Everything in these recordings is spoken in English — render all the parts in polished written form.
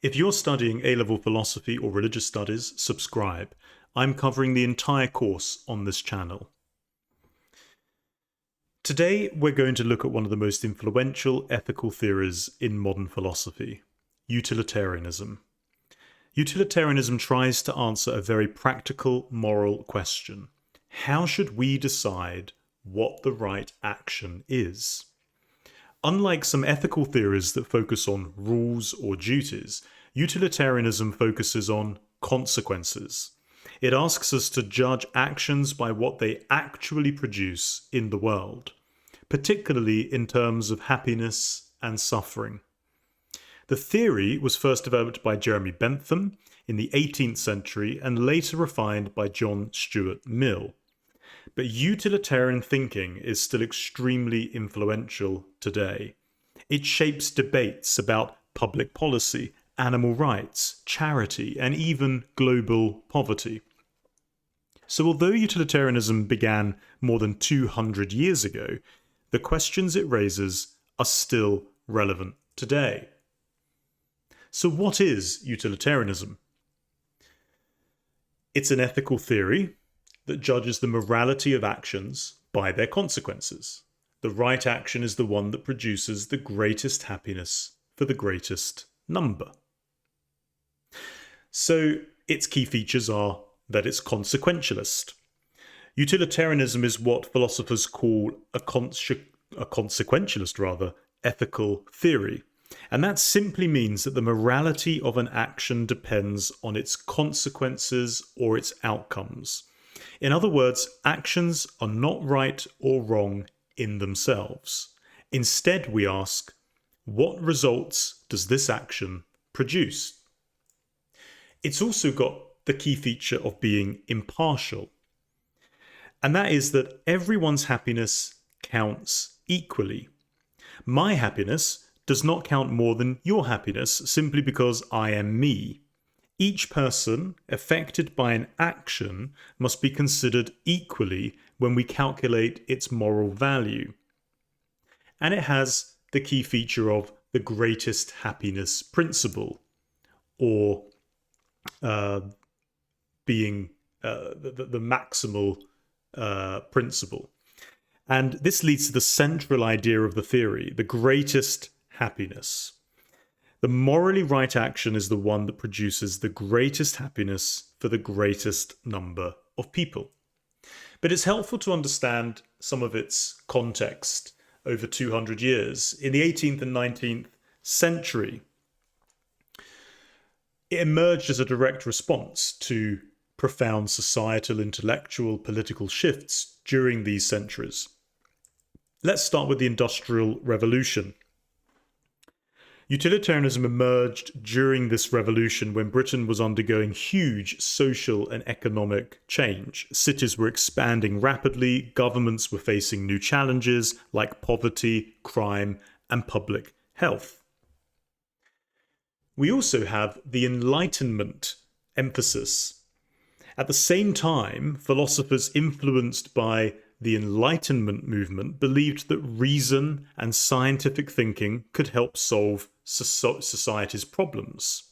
If you're studying A-level philosophy or religious studies, subscribe. I'm covering the entire course on this channel. Today, we're going to look at one of the most influential ethical theories in modern philosophy, utilitarianism. Utilitarianism tries to answer a very practical moral question. How should we decide what the right action is? Unlike some ethical theories that focus on rules or duties, utilitarianism focuses on consequences. It asks us to judge actions by what they actually produce in the world, particularly in terms of happiness and suffering. The theory was first developed by Jeremy Bentham in the 18th century and later refined by John Stuart Mill. But utilitarian thinking is still extremely influential today. It shapes debates about public policy, animal rights, charity, and even global poverty. So although utilitarianism began more than 200 years ago, the questions it raises are still relevant today. So what is utilitarianism? It's an ethical theory that judges the morality of actions by their consequences. The right action is the one that produces the greatest happiness for the greatest number. So its key features are that it's consequentialist. Utilitarianism is what philosophers call a consequentialist ethical theory. And that simply means that the morality of an action depends on its consequences or its outcomes. In other words, actions are not right or wrong in themselves. Instead, we ask, what results does this action produce? It's also got the key feature of being impartial. And that is that everyone's happiness counts equally. My happiness does not count more than your happiness simply because I am me. Each person affected by an action must be considered equally when we calculate its moral value. And it has the key feature of the greatest happiness principle, or being the maximal principle. And this leads to the central idea of the theory, the greatest happiness. The morally right action is the one that produces the greatest happiness for the greatest number of people. But it's helpful to understand some of its context over 200 years. In the 18th and 19th century, it emerged as a direct response to profound societal, intellectual, political shifts during these centuries. Let's start with the Industrial Revolution. Utilitarianism emerged during this revolution when Britain was undergoing huge social and economic change. Cities were expanding rapidly, governments were facing new challenges like poverty, crime, and public health. We also have the Enlightenment emphasis. At the same time, philosophers influenced by the Enlightenment movement believed that reason and scientific thinking could help solve society's problems.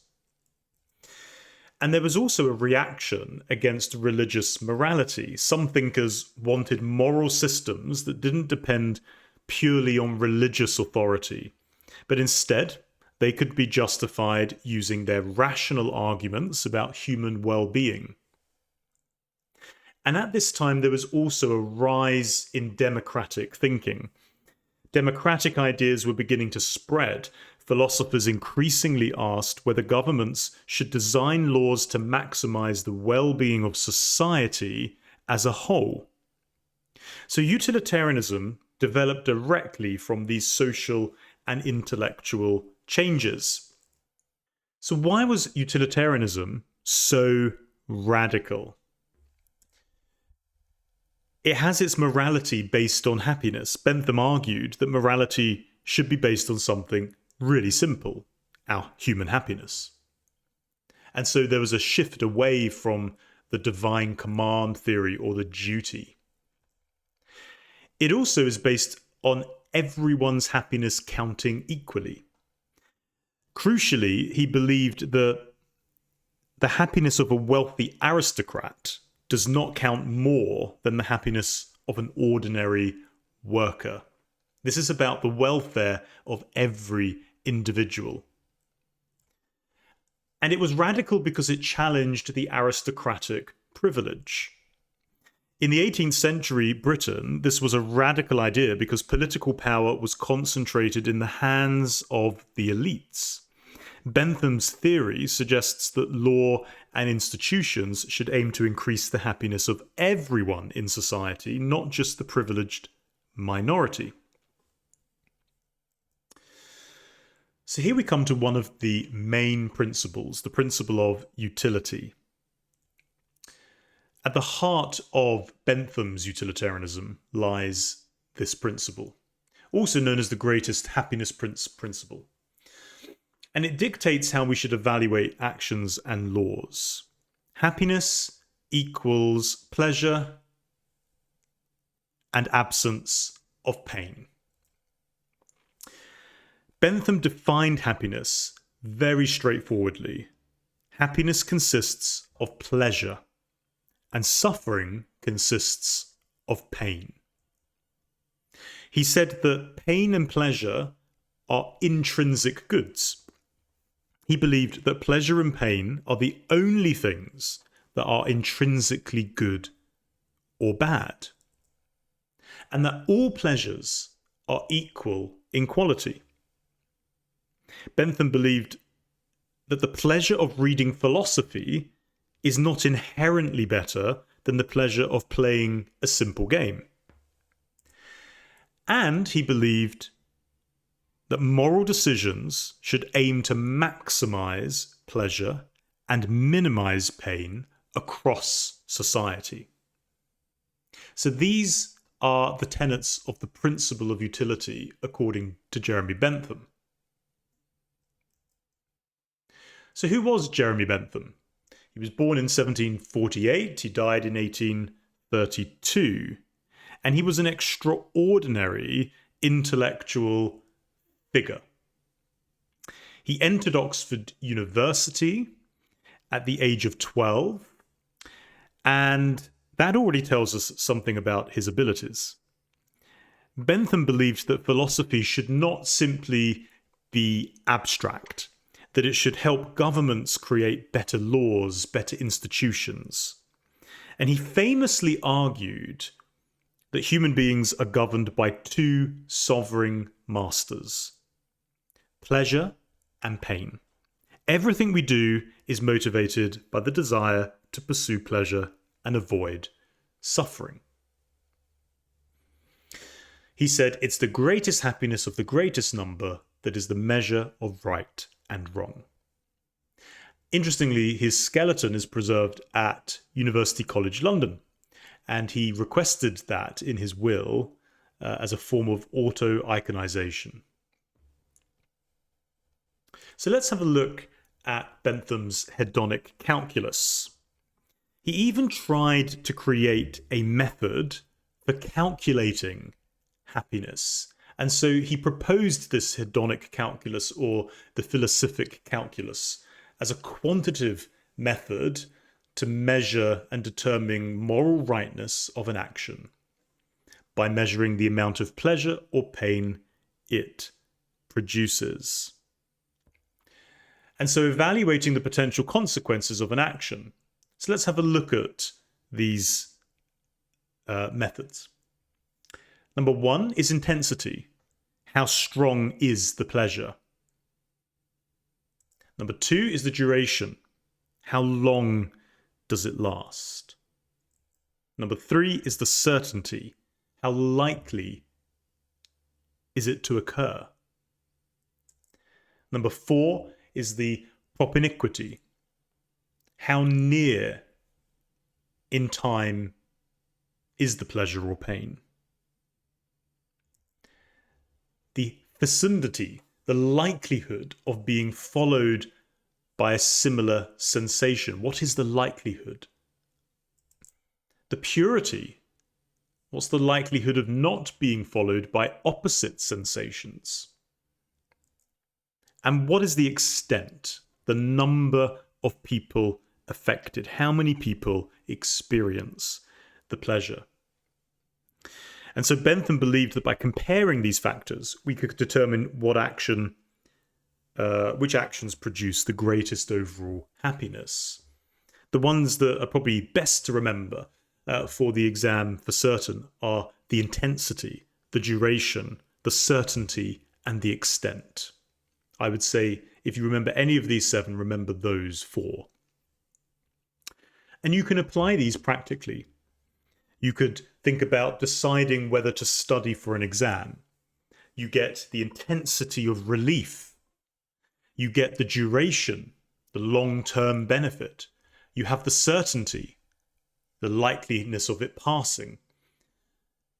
And there was also a reaction against religious morality. Some thinkers wanted moral systems that didn't depend purely on religious authority, but instead they could be justified using their rational arguments about human well-being. And at this time, there was also a rise in democratic thinking. Democratic ideas were beginning to spread. Philosophers increasingly asked whether governments should design laws to maximize the well-being of society as a whole. So utilitarianism developed directly from these social and intellectual changes. So why was utilitarianism so radical? It has its morality based on happiness. Bentham argued that morality should be based on something really simple, our human happiness. And so there was a shift away from the divine command theory or the duty. It also is based on everyone's happiness counting equally. Crucially, he believed that the happiness of a wealthy aristocrat does not count more than the happiness of an ordinary worker. This is about the welfare of every individual. And it was radical because it challenged the aristocratic privilege. In the 18th century Britain, this was a radical idea because political power was concentrated in the hands of the elites. Bentham's theory suggests that law and institutions should aim to increase the happiness of everyone in society, not just the privileged minority. So here we come to one of the main principles, the principle of utility. At the heart of Bentham's utilitarianism lies this principle, also known as the greatest happiness principle. And it dictates how we should evaluate actions and laws. Happiness equals pleasure and absence of pain. Bentham defined happiness very straightforwardly. Happiness consists of pleasure, and suffering consists of pain. He said that pain and pleasure are intrinsic goods. He believed that pleasure and pain are the only things that are intrinsically good or bad, and that all pleasures are equal in quality. Bentham believed that the pleasure of reading philosophy is not inherently better than the pleasure of playing a simple game. And he believed that moral decisions should aim to maximize pleasure and minimize pain across society. So these are the tenets of the principle of utility according to Jeremy Bentham. So who was Jeremy Bentham? He was born in 1748, he died in 1832, and he was an extraordinary intellectual figure. He entered Oxford University at the age of 12, and that already tells us something about his abilities. Bentham believed that philosophy should not simply be abstract, that it should help governments create better laws, better institutions. And he famously argued that human beings are governed by two sovereign masters: pleasure and pain. Everything we do is motivated by the desire to pursue pleasure and avoid suffering. He said, it's the greatest happiness of the greatest number that is the measure of right and wrong. Interestingly, his skeleton is preserved at University College London, and he requested that in his will as a form of auto-iconization. So let's have a look at Bentham's Hedonic Calculus. He even tried to create a method for calculating happiness. And so he proposed this hedonic calculus, or the philosophic calculus, as a quantitative method to measure and determine moral rightness of an action by measuring the amount of pleasure or pain it produces. And so evaluating the potential consequences of an action. So let's have a look at these methods. Number one is intensity. How strong is the pleasure? Number two is the duration. How long does it last? Number three is the certainty. How likely is it to occur? Number four is the propinquity. How near in time is the pleasure or pain? The fecundity, the likelihood of being followed by a similar sensation. What is the likelihood? The purity. What's the likelihood of not being followed by opposite sensations? And what is the extent, the number of people affected? How many people experience the pleasure? And so Bentham believed that by comparing these factors, we could determine which actions produce the greatest overall happiness. The ones that are probably best to remember for the exam for certain are the intensity, the duration, the certainty, and the extent. I would say if you remember any of these 7, remember those 4. And you can apply these practically. You could think about deciding whether to study for an exam. You get the intensity of relief. You get the duration, the long-term benefit. You have the certainty, the likeliness of it passing.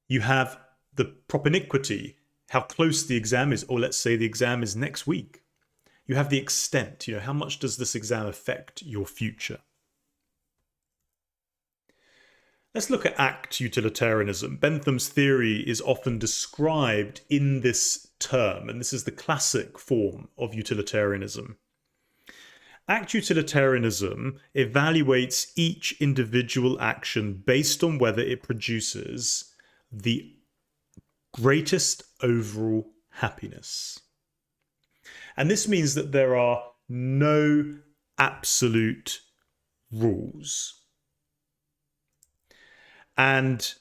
You have the propinquity, how close the exam is, or let's say the exam is next week. You have the extent, how much does this exam affect your future? Let's look at act utilitarianism. Bentham's theory is often described in this term, and this is the classic form of utilitarianism. Act utilitarianism evaluates each individual action based on whether it produces the greatest overall happiness. And this means that there are no absolute rules and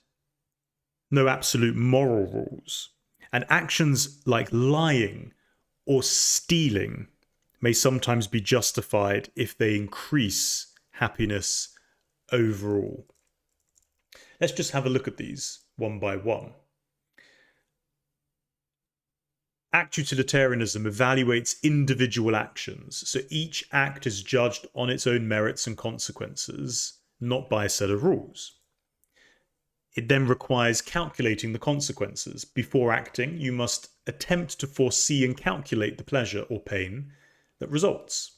no absolute moral rules. And actions like lying or stealing may sometimes be justified if they increase happiness overall. Let's just have a look at these one by one. Act utilitarianism evaluates individual actions, so each act is judged on its own merits and consequences, not by a set of rules. It then requires calculating the consequences. Before acting, you must attempt to foresee and calculate the pleasure or pain that results.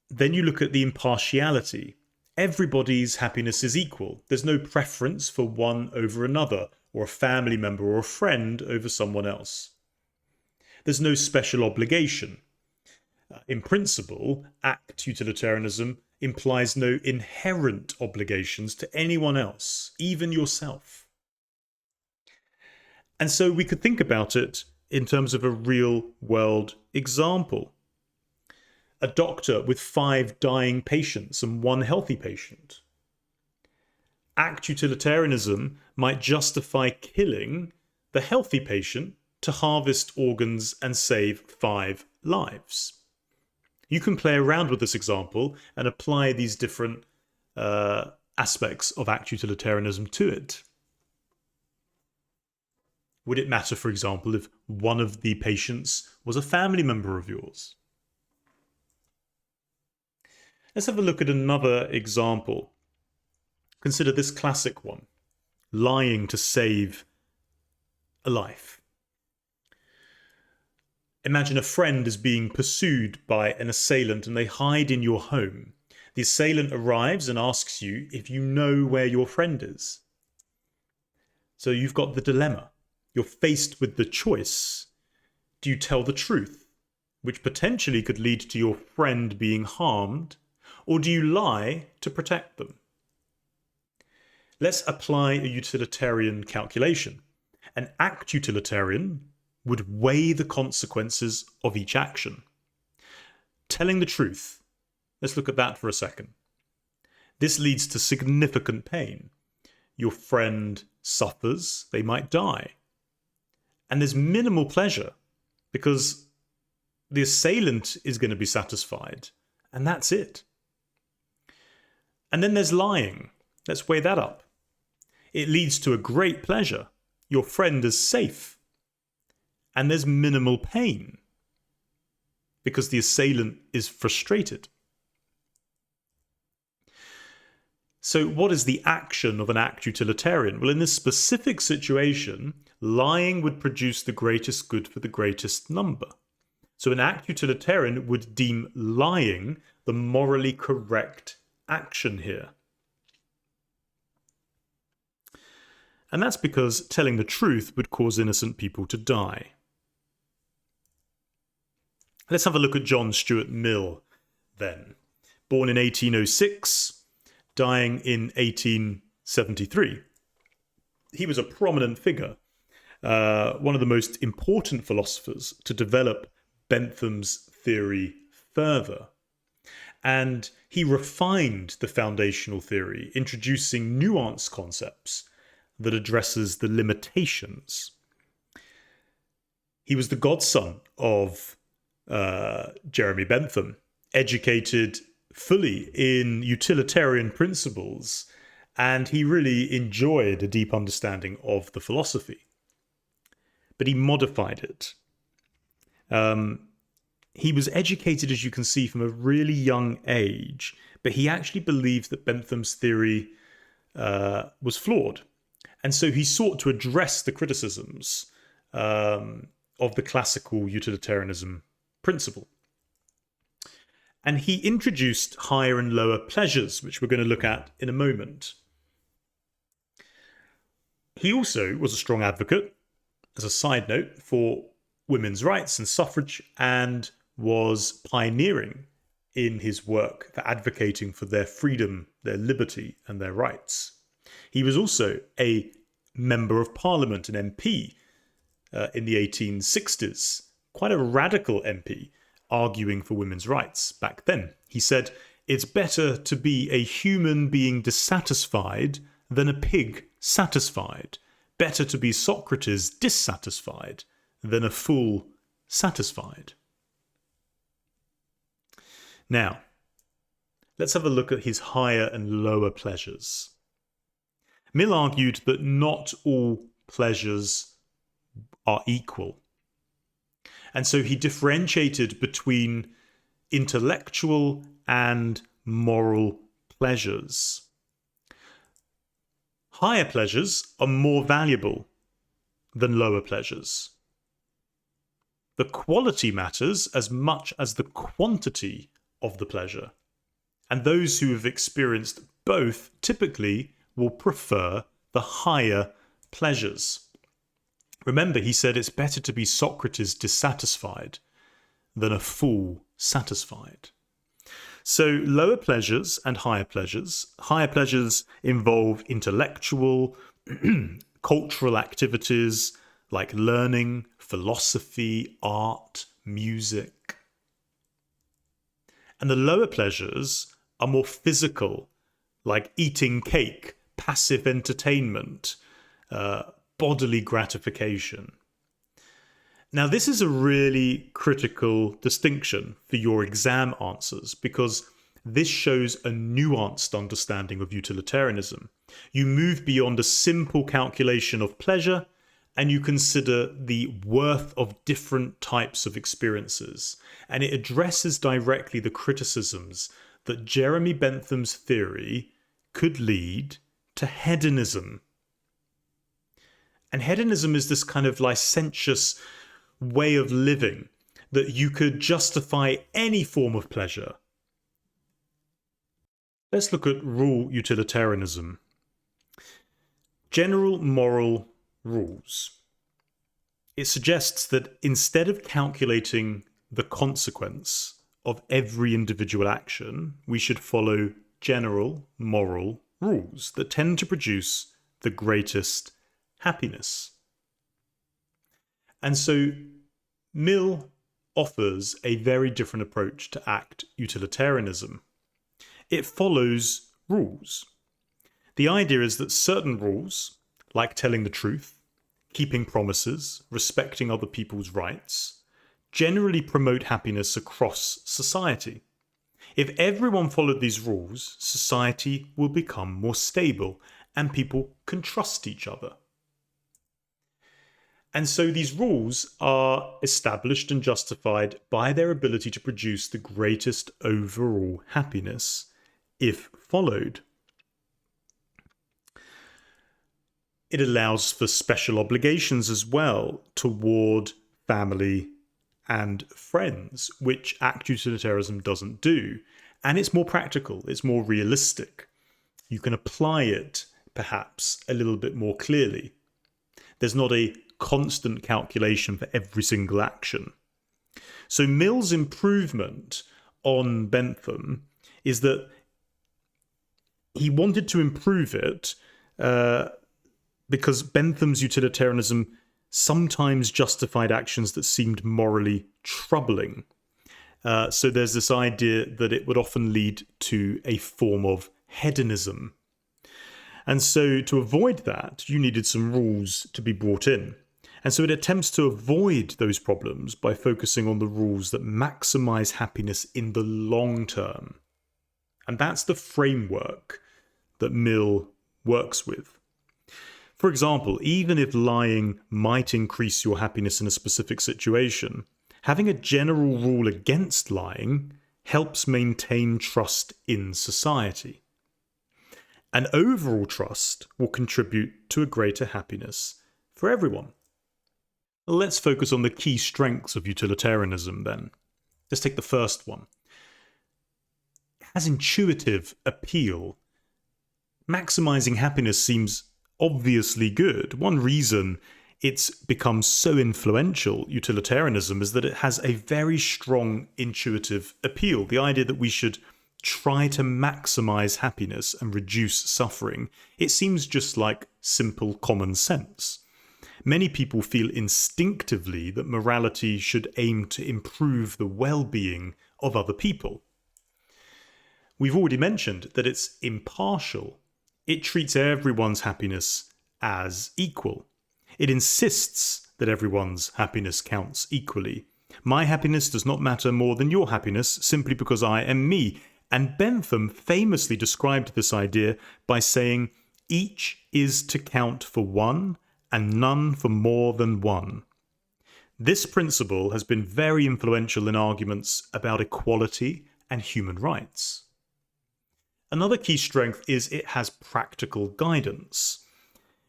Then you look at the impartiality. Everybody's happiness is equal. There's no preference for one over another, or a family member or a friend over someone else. There's no special obligation. In principle, act utilitarianism implies no inherent obligations to anyone else, even yourself. And so we could think about it in terms of a real-world example. A doctor with 5 dying patients and 1 healthy patient. Act utilitarianism might justify killing the healthy patient to harvest organs and save 5 lives. You can play around with this example and apply these different aspects of act utilitarianism to it. Would it matter, for example, if one of the patients was a family member of yours? Let's have a look at another example. Consider this classic one, lying to save a life. Imagine a friend is being pursued by an assailant and they hide in your home. The assailant arrives and asks you if you know where your friend is. So you've got the dilemma. You're faced with the choice. Do you tell the truth, which potentially could lead to your friend being harmed, or do you lie to protect them? Let's apply a utilitarian calculation. An act utilitarian would weigh the consequences of each action. Telling the truth. Let's look at that for a second. This leads to significant pain. Your friend suffers, they might die. And there's minimal pleasure because the assailant is going to be satisfied, and that's it. And then there's lying. Let's weigh that up. It leads to a great pleasure. Your friend is safe. And there's minimal pain because the assailant is frustrated. So what is the action of an act utilitarian? Well, in this specific situation, lying would produce the greatest good for the greatest number. So an act utilitarian would deem lying the morally correct action here. And that's because telling the truth would cause innocent people to die. Let's have a look at John Stuart Mill then. Born in 1806, dying in 1873. He was a prominent figure, one of the most important philosophers to develop Bentham's theory further. And he refined the foundational theory, introducing nuanced concepts that addresses the limitations. He was the godson of Jeremy Bentham, educated fully in utilitarian principles, and he really enjoyed a deep understanding of the philosophy. But he modified it. He was educated, as you can see, from a really young age, but he actually believed that Bentham's theory was flawed. And so he sought to address the criticisms of the classical utilitarianism principle. And he introduced higher and lower pleasures, which we're going to look at in a moment. He also was a strong advocate, as a side note, for women's rights and suffrage, and was pioneering in his work for advocating for their freedom, their liberty, and their rights. He was also a member of Parliament, an MP, in the 1860s, quite a radical MP, arguing for women's rights back then. He said, "It's better to be a human being dissatisfied than a pig satisfied. Better to be Socrates dissatisfied than a fool satisfied." Now, let's have a look at his higher and lower pleasures. Mill argued that not all pleasures are equal. And so he differentiated between intellectual and moral pleasures. Higher pleasures are more valuable than lower pleasures. The quality matters as much as the quantity of the pleasure. And those who have experienced both typically will prefer the higher pleasures. Remember, he said it's better to be Socrates dissatisfied than a fool satisfied. So lower pleasures and higher pleasures. Higher pleasures involve intellectual, cultural activities like learning, philosophy, art, music. And the lower pleasures are more physical, like eating cake, passive entertainment, bodily gratification. Now, this is a really critical distinction for your exam answers because this shows a nuanced understanding of utilitarianism. You move beyond a simple calculation of pleasure and you consider the worth of different types of experiences. And it addresses directly the criticisms that Jeremy Bentham's theory could lead to hedonism. And hedonism is this kind of licentious way of living that you could justify any form of pleasure. Let's look at rule utilitarianism. General moral rules. It suggests that instead of calculating the consequence of every individual action, we should follow general moral rules that tend to produce the greatest happiness. And so Mill offers a very different approach to act utilitarianism. It follows rules. The idea is that certain rules, like telling the truth, keeping promises, respecting other people's rights, generally promote happiness across society. If everyone followed these rules, society will become more stable and people can trust each other. And so these rules are established and justified by their ability to produce the greatest overall happiness if followed. It allows for special obligations as well toward family and friends, which act utilitarianism doesn't do. And it's more practical, it's more realistic. You can apply it perhaps a little bit more clearly. There's not a constant calculation for every single action. So Mill's improvement on Bentham is that he wanted to improve it because Bentham's utilitarianism sometimes justified actions that seemed morally troubling. So there's this idea that it would often lead to a form of hedonism. And so to avoid that, you needed some rules to be brought in. And so it attempts to avoid those problems by focusing on the rules that maximize happiness in the long term. And that's the framework that Mill works with. For example, even if lying might increase your happiness in a specific situation, having a general rule against lying helps maintain trust in society. And overall trust will contribute to a greater happiness for everyone. Let's focus on the key strengths of utilitarianism then. Let's take the first one. It has intuitive appeal. Maximizing happiness seems obviously good. One reason it's become so influential, utilitarianism, is that it has a very strong intuitive appeal. The idea that we should try to maximize happiness and reduce suffering, it seems just like simple common sense. Many people feel instinctively that morality should aim to improve the well-being of other people. We've already mentioned that it's impartial. It treats everyone's happiness as equal. It insists that everyone's happiness counts equally. My happiness does not matter more than your happiness simply because I am me. And Bentham famously described this idea by saying, each is to count for one and none for more than one. This principle has been very influential in arguments about equality and human rights. Another key strength is it has practical guidance.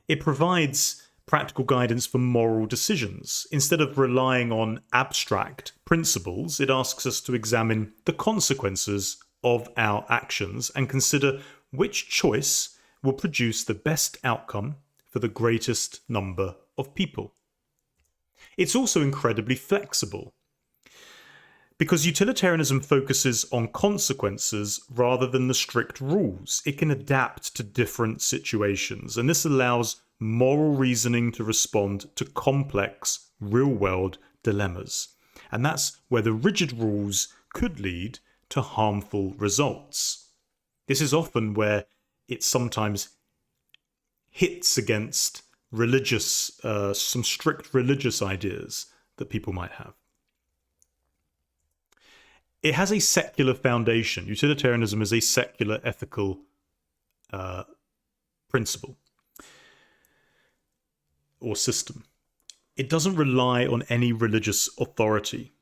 It provides practical guidance for moral decisions. Instead of relying on abstract principles, it asks us to examine the consequences of our actions and consider which choice will produce the best outcome for the greatest number of people. It's also incredibly flexible because utilitarianism focuses on consequences rather than the strict rules. It can adapt to different situations, and this allows moral reasoning to respond to complex real-world dilemmas. And that's where the rigid rules could lead to harmful results. This is often where it sometimes hits against some strict religious ideas that people might have. It has a secular foundation. Utilitarianism is a secular ethical principle or system. It doesn't rely on any religious authority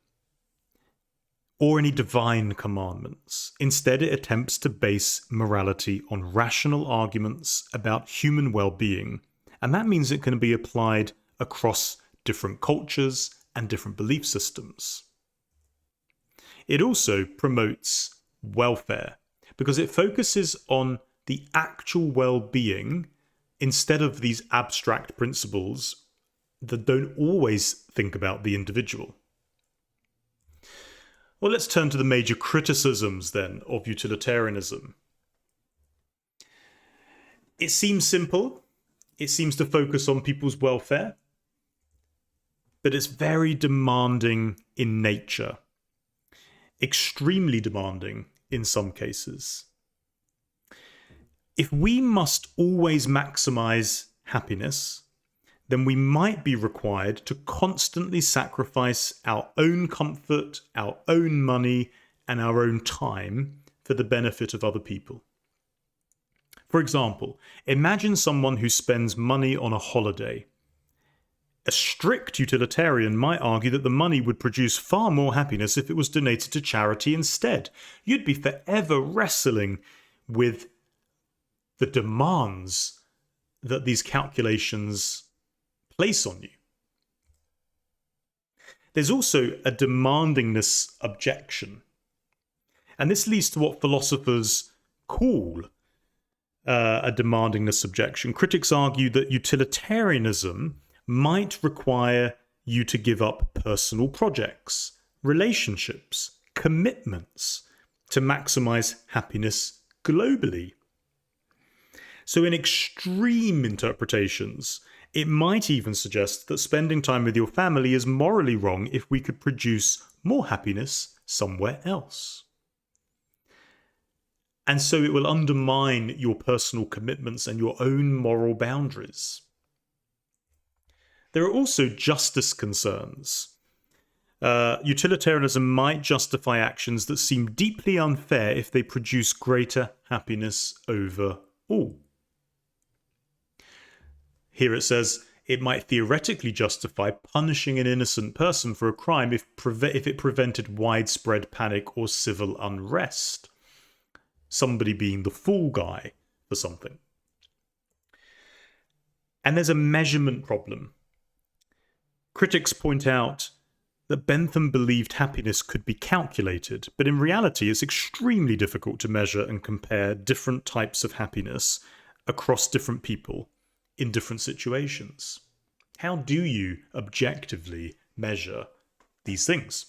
or any divine commandments. Instead, it attempts to base morality on rational arguments about human well-being, and that means it can be applied across different cultures and different belief systems. It also promotes welfare because it focuses on the actual well-being instead of these abstract principles that don't always think about the individual. Well, let's turn to the major criticisms then of utilitarianism. It seems simple. It seems to focus on people's welfare, but it's very demanding in nature. Extremely demanding in some cases. If we must always maximize happiness, then we might be required to constantly sacrifice our own comfort, our own money, and our own time for the benefit of other people. For example, imagine someone who spends money on a holiday. A strict utilitarian might argue that the money would produce far more happiness if it was donated to charity instead. You'd be forever wrestling with the demands that these calculations place on you. There's also a demandingness objection. And this leads to what philosophers call a demandingness objection. Critics argue that utilitarianism might require you to give up personal projects, relationships, commitments to maximize happiness globally. So in extreme interpretations, it might even suggest that spending time with your family is morally wrong if we could produce more happiness somewhere else. And so it will undermine your personal commitments and your own moral boundaries. There are also justice concerns. Utilitarianism might justify actions that seem deeply unfair if they produce greater happiness overall. Here it says it might theoretically justify punishing an innocent person for a crime if it prevented widespread panic or civil unrest. Somebody being the fall guy for something. And there's a measurement problem. Critics point out that Bentham believed happiness could be calculated, but in reality it's extremely difficult to measure and compare different types of happiness across different people in different situations. How do you objectively measure these things?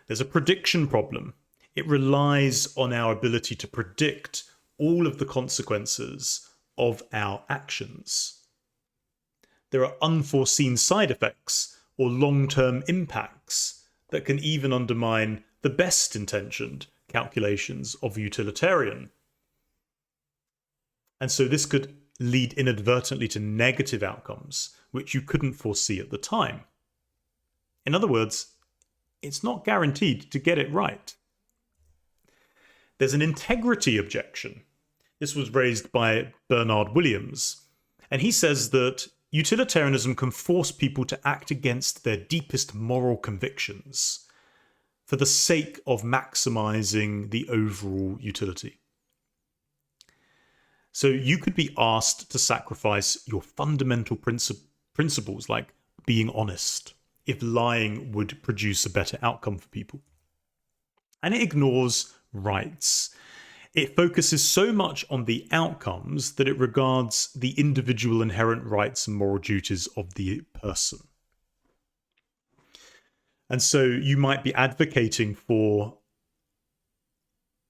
There's a prediction problem. It relies on our ability to predict all of the consequences of our actions. There are unforeseen side effects or long-term impacts that can even undermine the best intentioned calculations of utilitarian. And so this could lead inadvertently to negative outcomes, which you couldn't foresee at the time. In other words, it's not guaranteed to get it right. There's an integrity objection. This was raised by Bernard Williams, and he says that utilitarianism can force people to act against their deepest moral convictions for the sake of maximizing the overall utility. So you could be asked to sacrifice your fundamental principles like being honest if lying would produce a better outcome for people. And it ignores rights. It focuses so much on the outcomes that it regards the individual inherent rights and moral duties of the person. And so you might be advocating for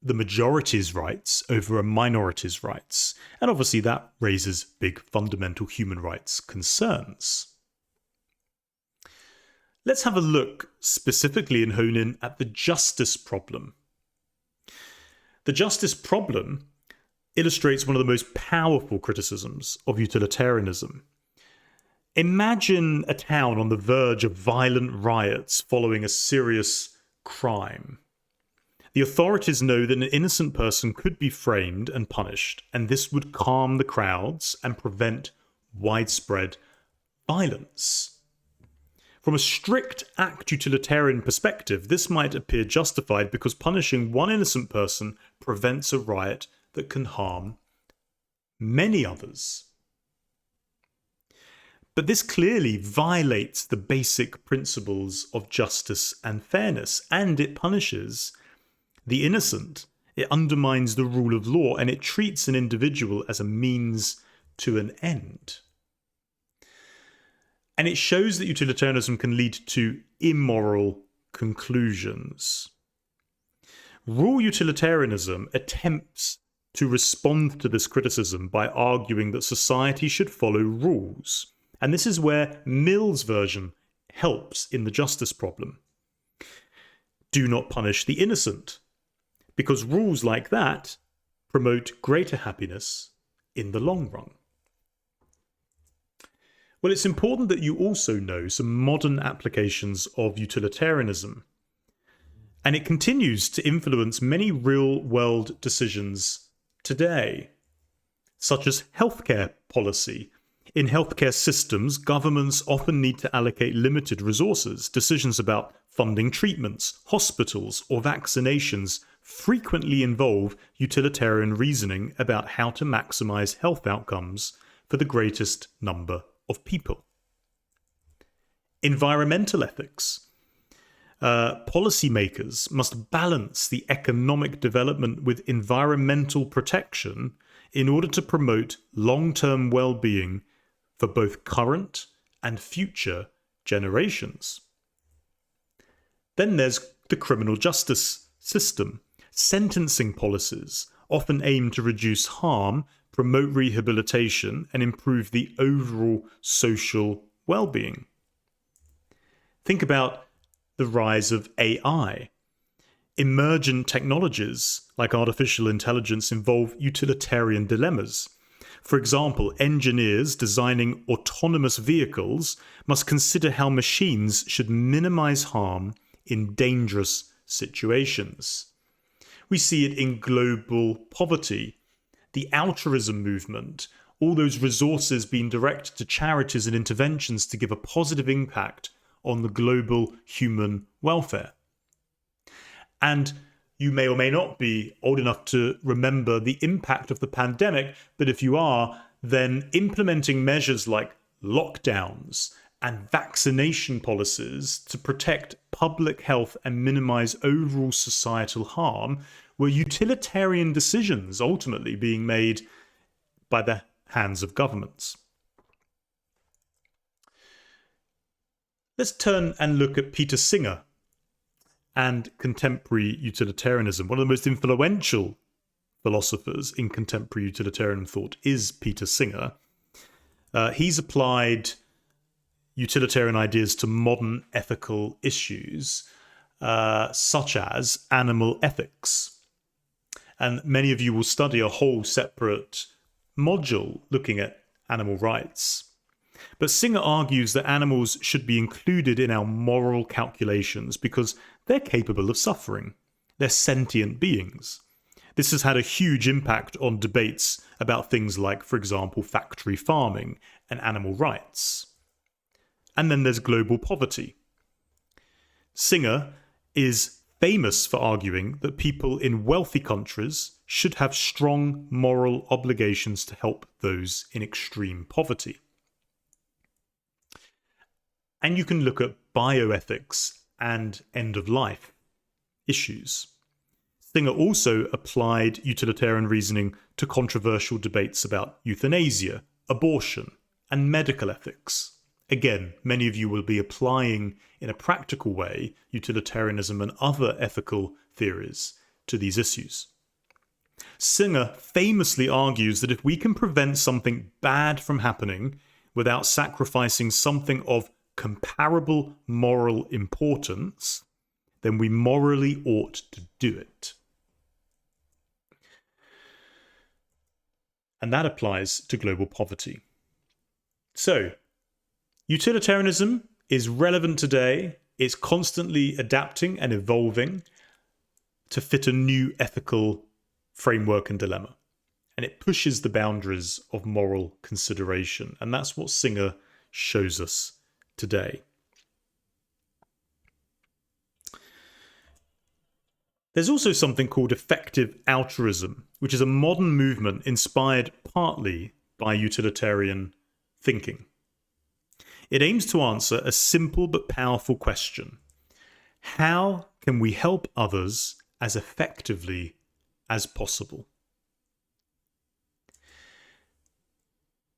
the majority's rights over a minority's rights. And obviously that raises big fundamental human rights concerns. Let's have a look specifically and hone in at the justice problem. The justice problem illustrates one of the most powerful criticisms of utilitarianism. Imagine a town on the verge of violent riots following a serious crime. The authorities know that an innocent person could be framed and punished, and this would calm the crowds and prevent widespread violence. From a strict act utilitarian perspective, this might appear justified because punishing one innocent person prevents a riot that can harm many others. But this clearly violates the basic principles of justice and fairness, and it punishes the innocent. It undermines the rule of law, and it treats an individual as a means to an end. And it shows that utilitarianism can lead to immoral conclusions. Rule utilitarianism attempts to respond to this criticism by arguing that society should follow rules. And this is where Mill's version helps in the justice problem. Do not punish the innocent, because rules like that promote greater happiness in the long run. Well, it's important that you also know some modern applications of utilitarianism. And it continues to influence many real-world decisions today, such as healthcare policy. In healthcare systems, governments often need to allocate limited resources. Decisions about funding treatments, hospitals, or vaccinations frequently involve utilitarian reasoning about how to maximize health outcomes for the greatest number of people. Environmental ethics. Policymakers must balance the economic development with environmental protection in order to promote long-term well-being for both current and future generations. Then there's the criminal justice system. Sentencing policies often aim to reduce harm, promote rehabilitation, and improve the overall social well-being. Think about the rise of AI. Emergent technologies like artificial intelligence involve utilitarian dilemmas. For example, engineers designing autonomous vehicles must consider how machines should minimize harm in dangerous situations. We see it in global poverty, the altruism movement, all those resources being directed to charities and interventions to give a positive impact on the global human welfare. And you may or may not be old enough to remember the impact of the pandemic, but if you are, then implementing measures like lockdowns and vaccination policies to protect public health and minimize overall societal harm were utilitarian decisions ultimately being made by the hands of governments. Let's turn and look at Peter Singer and contemporary utilitarianism. One of the most influential philosophers in contemporary utilitarian thought is Peter Singer. He's applied utilitarian ideas to modern ethical issues, such as animal ethics. And many of you will study a whole separate module looking at animal rights. But Singer argues that animals should be included in our moral calculations because they're capable of suffering. They're sentient beings. This has had a huge impact on debates about things like, for example, factory farming and animal rights. And then there's global poverty. Singer is famous for arguing that people in wealthy countries should have strong moral obligations to help those in extreme poverty. And you can look at bioethics and end-of-life issues. Singer also applied utilitarian reasoning to controversial debates about euthanasia, abortion, and medical ethics. Again, many of you will be applying in a practical way utilitarianism and other ethical theories to these issues. Singer famously argues that if we can prevent something bad from happening without sacrificing something of comparable moral importance, then we morally ought to do it. And that applies to global poverty. So, utilitarianism is relevant today. It's constantly adapting and evolving to fit a new ethical framework and dilemma. And it pushes the boundaries of moral consideration. And that's what Singer shows us today. There's also something called effective altruism, which is a modern movement inspired partly by utilitarian thinking. It aims to answer a simple but powerful question: how can we help others as effectively as possible?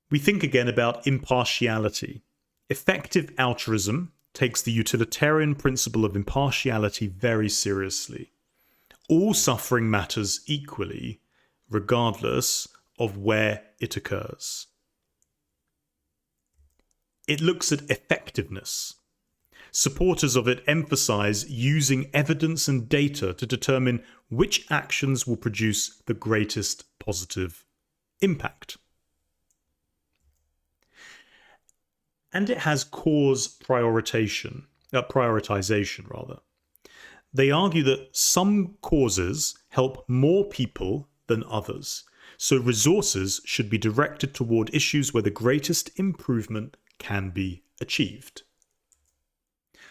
We think again about impartiality. Effective altruism takes the utilitarian principle of impartiality very seriously. All suffering matters equally, regardless of where it occurs. It looks at effectiveness. Supporters of it emphasize using evidence and data to determine which actions will produce the greatest positive impact. And it has cause prioritization. They argue that some causes help more people than others, so resources should be directed toward issues where the greatest improvement can be achieved.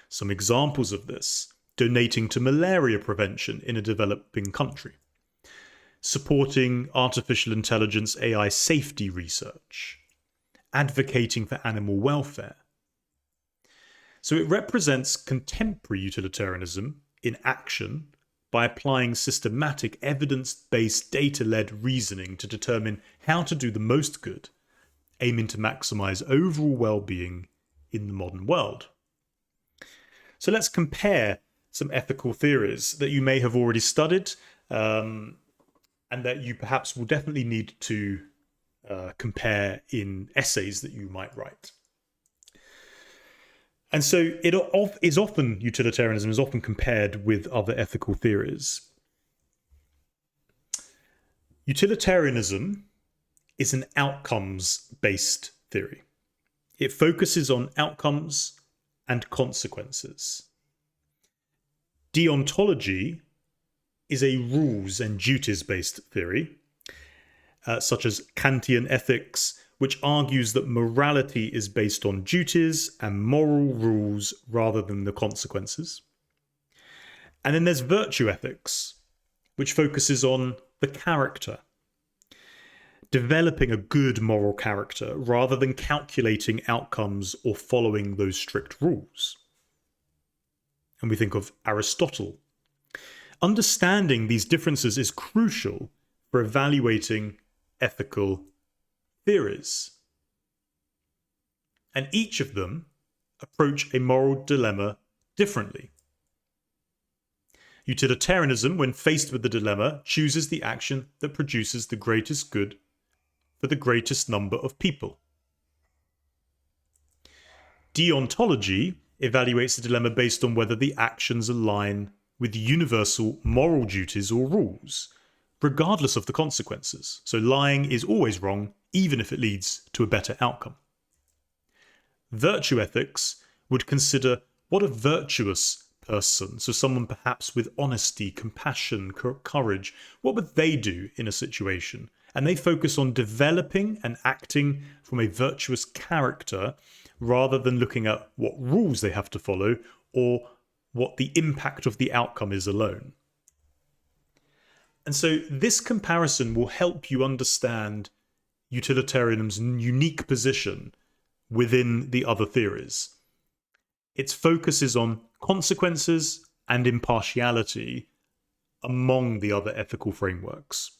Some examples of this: donating to malaria prevention in a developing country, supporting artificial intelligence AI safety research, advocating for animal welfare. So it represents contemporary utilitarianism in action by applying systematic evidence-based data-led reasoning to determine how to do the most good, aiming to maximize overall well-being in the modern world. So let's compare some ethical theories that you may have already studied, and that you perhaps will definitely need to compare in essays that you might write. And so utilitarianism is often compared with other ethical theories. Utilitarianism is an outcomes-based theory. It focuses on outcomes and consequences. Deontology is a rules and duties-based theory, such as Kantian ethics, which argues that morality is based on duties and moral rules rather than the consequences. And then there's virtue ethics, which focuses on the character, developing a good moral character rather than calculating outcomes or following those strict rules. And we think of Aristotle. Understanding these differences is crucial for evaluating ethical theories. And each of them approach a moral dilemma differently. Utilitarianism, when faced with the dilemma, chooses the action that produces the greatest good for the greatest number of people. Deontology evaluates the dilemma based on whether the actions align with universal moral duties or rules, regardless of the consequences. So lying is always wrong, even if it leads to a better outcome. Virtue ethics would consider what a virtuous person, so someone perhaps with honesty, compassion, courage, what would they do in a situation? And they focus on developing and acting from a virtuous character rather than looking at what rules they have to follow or what the impact of the outcome is alone. And so this comparison will help you understand utilitarianism's unique position within the other theories. Its focus is on consequences and impartiality among the other ethical frameworks.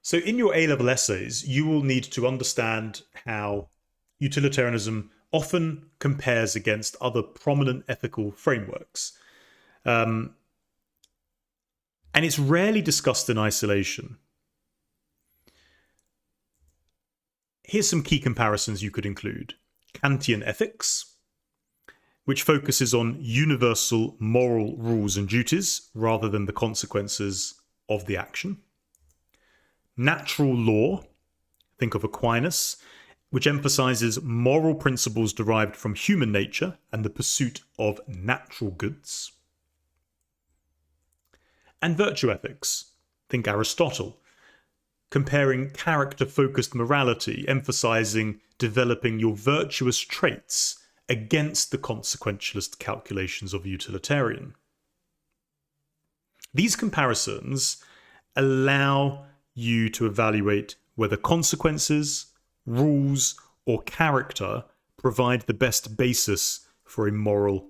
So in your A-level essays, you will need to understand how utilitarianism often compares against other prominent ethical frameworks. And it's rarely discussed in isolation. Here's some key comparisons you could include. Kantian ethics, which focuses on universal moral rules and duties rather than the consequences of the action. Natural law, think of Aquinas, which emphasizes moral principles derived from human nature and the pursuit of natural goods. And virtue ethics, think Aristotle, comparing character-focused morality, emphasizing developing your virtuous traits against the consequentialist calculations of a utilitarian. These comparisons allow you to evaluate whether consequences, rules, or character provide the best basis for a moral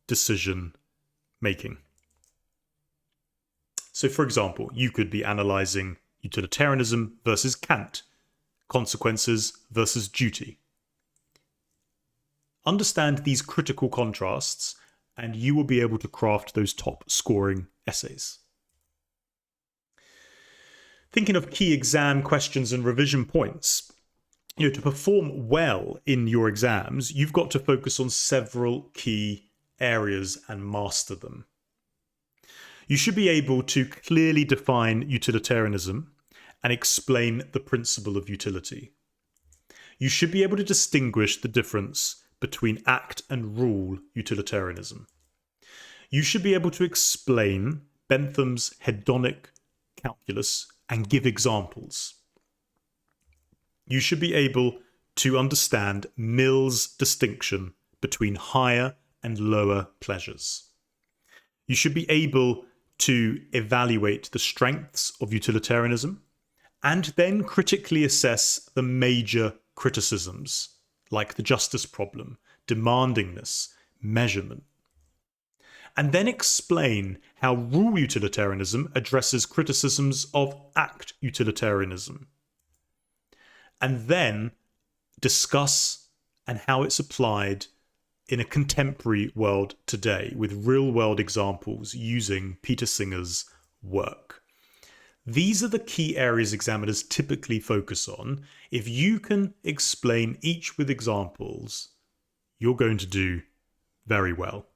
decision making. So, for example, you could be analyzing utilitarianism versus Kant, consequences versus duty. Understand these critical contrasts, and you will be able to craft those top-scoring essays. Thinking of key exam questions and revision points, to perform well in your exams, you've got to focus on several key areas and master them. You should be able to clearly define utilitarianism and explain the principle of utility. You should be able to distinguish the difference between act and rule utilitarianism. You should be able to explain Bentham's Hedonic Calculus and give examples. You should be able to understand Mill's distinction between higher and lower pleasures. You should be able to evaluate the strengths of utilitarianism and then critically assess the major criticisms, like the justice problem, demandingness, measurement. And then explain how rule utilitarianism addresses criticisms of act utilitarianism. And then discuss and how it's applied in a contemporary world today with real-world examples using Peter Singer's work. These are the key areas examiners typically focus on. If you can explain each with examples, you're going to do very well.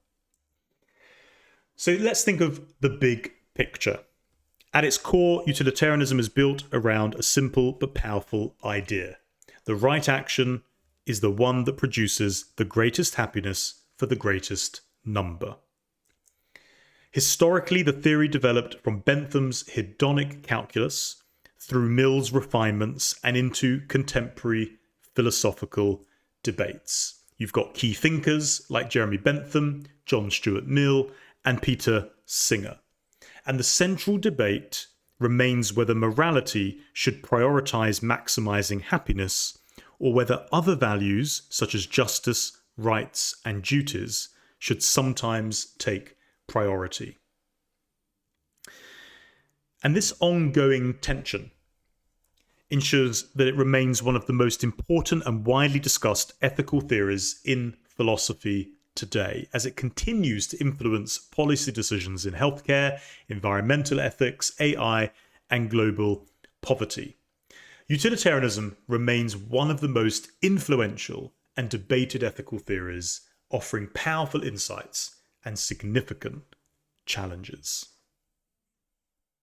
So let's think of the big picture. At its core, utilitarianism is built around a simple but powerful idea. The right action is the one that produces the greatest happiness for the greatest number. Historically, the theory developed from Bentham's Hedonic Calculus through Mill's refinements and into contemporary philosophical debates. You've got key thinkers like Jeremy Bentham, John Stuart Mill, and Peter Singer. And the central debate remains whether morality should prioritize maximizing happiness or whether other values such as justice, rights, and duties should sometimes take priority. And this ongoing tension ensures that it remains one of the most important and widely discussed ethical theories in philosophy today, as it continues to influence policy decisions in healthcare, environmental ethics, AI, and global poverty. Utilitarianism remains one of the most influential and debated ethical theories, offering powerful insights and significant challenges.